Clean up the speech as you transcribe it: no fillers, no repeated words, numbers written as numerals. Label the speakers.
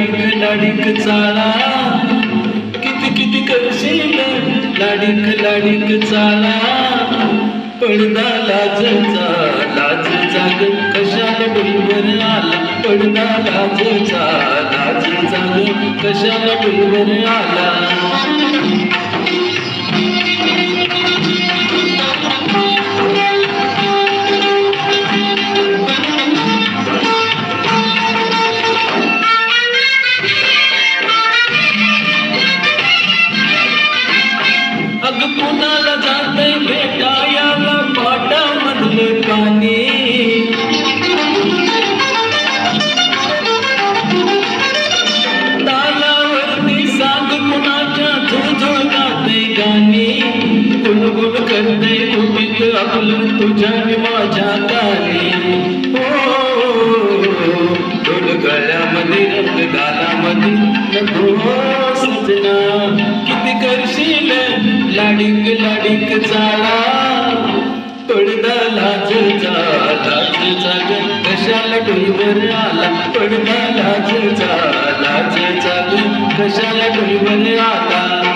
Speaker 1: लाडीक चाळा किती किती करशील लाडीक लाडीक चाळा पडदा लाजचा लाजचा ग कशाला डोईवर आला पडदा लाजचा लाजचा ग कशाला डोईवर आला अग कुणाला जाते भेटायाला पाटामधले पाणी तालावरती सांग कुणाच्या झुळझुळ गाते गाणी गुणगुण करते कुठीत आपलं तुझ्या माझ्या गाणी ढोल गळ्यामध्ये रंग गालामध्ये नको सजना किती करशील लाडीक लाडीक चाळा पडदा लाजचा लाजचा ग कशाला डोईवर आला पडदा लाजचा लाजचा ग कशाला डोईवर आला